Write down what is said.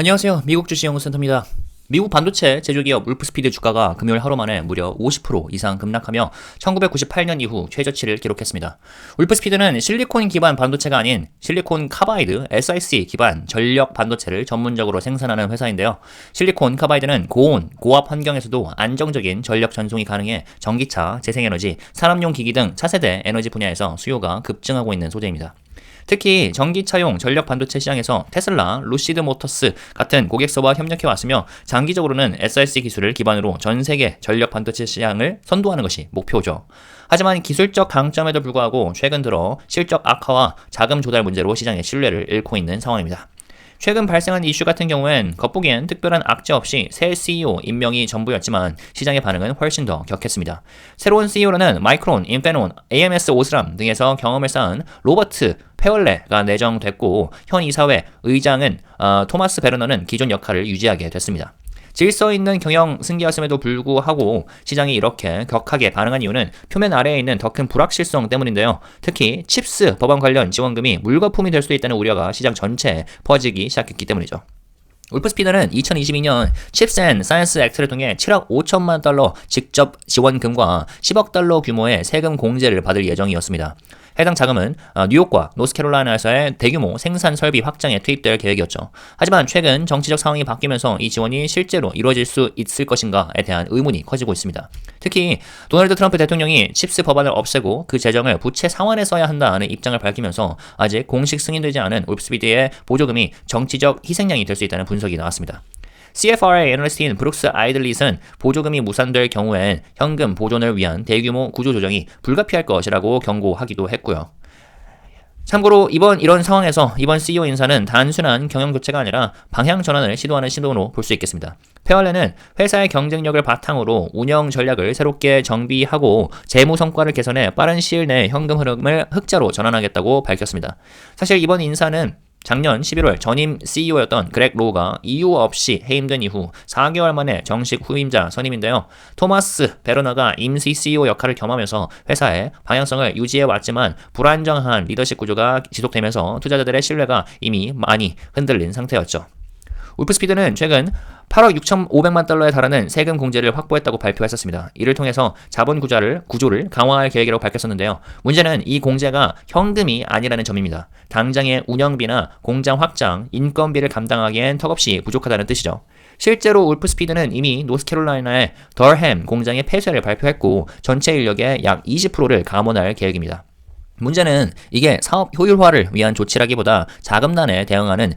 안녕하세요. 미국 주식연구센터입니다. 미국 반도체 제조기업 울프스피드 주가가 금요일 하루 만에 무려 50% 이상 급락하며 1998년 이후 최저치를 기록했습니다. 울프스피드는 실리콘 기반 반도체가 아닌 실리콘 카바이드 SiC 기반 전력 반도체를 전문적으로 생산하는 회사인데요. 실리콘 카바이드는 고온, 고압 환경에서도 안정적인 전력 전송이 가능해 전기차, 재생에너지, 산업용 기기 등 차세대 에너지 분야에서 수요가 급증하고 있는 소재입니다. 특히 전기차용 전력 반도체 시장에서 테슬라, 루시드 모터스 같은 고객사와 협력해 왔으며 장기적으로는 SiC 기술을 기반으로 전 세계 전력 반도체 시장을 선도하는 것이 목표죠. 하지만 기술적 강점에도 불구하고 최근 들어 실적 악화와 자금 조달 문제로 시장의 신뢰를 잃고 있는 상황입니다. 최근 발생한 이슈 같은 경우엔 겉보기엔 특별한 악재 없이 새 CEO 임명이 전부였지만 시장의 반응은 훨씬 더 격했습니다. 새로운 CEO로는 마이크론, 인페논, AMS 오스람 등에서 경험을 쌓은 로버트 페월레가 내정됐고 현 이사회 의장은 토마스 베르너는 기존 역할을 유지하게 됐습니다. 질서 있는 경영 승계였음에도 불구하고 시장이 이렇게 격하게 반응한 이유는 표면 아래에 있는 더 큰 불확실성 때문인데요. 특히 칩스 법안 관련 지원금이 물거품이 될 수도 있다는 우려가 시장 전체에 퍼지기 시작했기 때문이죠. 울프스피드는 2022년 칩스 앤 사이언스 액트를 통해 7억 5천만 달러 직접 지원금과 10억 달러 규모의 세금 공제를 받을 예정이었습니다. 해당 자금은 뉴욕과 노스캐롤라이나에서의 대규모 생산 설비 확장에 투입될 계획이었죠. 하지만 최근 정치적 상황이 바뀌면서 이 지원이 실제로 이루어질 수 있을 것인가에 대한 의문이 커지고 있습니다. 특히 도널드 트럼프 대통령이 칩스 법안을 없애고 그 재정을 부채 상환에 써야 한다는 입장을 밝히면서 아직 공식 승인되지 않은 울프스피드의 보조금이 정치적 희생양이 될 수 있다는 분석이 나왔습니다. CFRA 애널리스트인 브룩스 아이들릿은 보조금이 무산될 경우엔 현금 보존을 위한 대규모 구조조정이 불가피할 것이라고 경고하기도 했고요. 참고로 이런 상황에서 이번 CEO 인사는 단순한 경영 교체가 아니라 방향 전환을 시도하는 신호로 볼 수 있겠습니다. 페월레는 회사의 경쟁력을 바탕으로 운영 전략을 새롭게 정비하고 재무 성과를 개선해 빠른 시일 내에 현금 흐름을 흑자로 전환하겠다고 밝혔습니다. 사실 이번 인사는 작년 11월 전임 CEO였던 그렉 로우가 이유 없이 해임된 이후 4개월 만에 정식 후임자 선임인데요. 토마스 베르너가 임시 CEO 역할을 겸하면서 회사의 방향성을 유지해왔지만 불안정한 리더십 구조가 지속되면서 투자자들의 신뢰가 이미 많이 흔들린 상태였죠. 울프스피드는 최근 8억 6,500만 달러에 달하는 세금 공제를 확보했다고 발표했었습니다. 이를 통해서 자본 구조를 강화할 계획이라고 밝혔었는데요. 문제는 이 공제가 현금이 아니라는 점입니다. 당장의 운영비나 공장 확장, 인건비를 감당하기엔 턱없이 부족하다는 뜻이죠. 실제로 울프스피드는 이미 노스캐롤라이나의 덜햄 공장의 폐쇄를 발표했고 전체 인력의 약 20%를 감원할 계획입니다. 문제는 이게 사업 효율화를 위한 조치라기보다 자금난에 대응하는